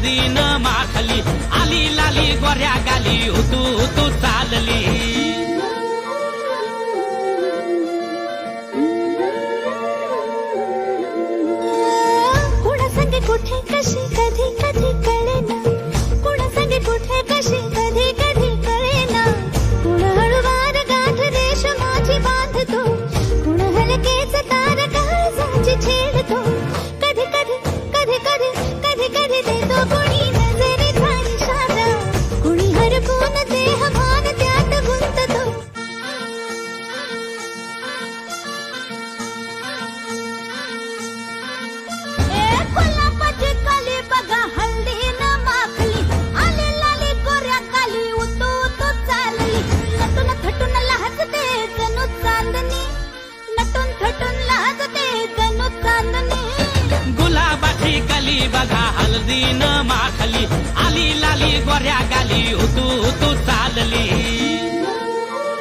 हळदीन माखली आली लाली गोऱ्या गाली उतू उतू चालली कुणा संगे कुठे कशी कधी कधी कळेना कुणा संगे कुठे कशी कधी कधी कळेना कुण हळूवार गाठ रेशमाची बांधतो कुण हलकेच तार काळजाची छेडतो कधी कधी कधी कधी कधी कधी देतो कुणी नजरेचा इशारा कुणी हरपून देह मान त्यात गुंततो गुलाबाची कली बघा हळदीन माखली आली लाली गोऱ्या गाली उतू उतू चालली नटून थटून लाजते जणू चांदणी नटून थटून लाजते जणू चांदणी गुलाबाची कली बघा हळदीन माखली आली लाली गोऱ्या गाली उतू उतू चालली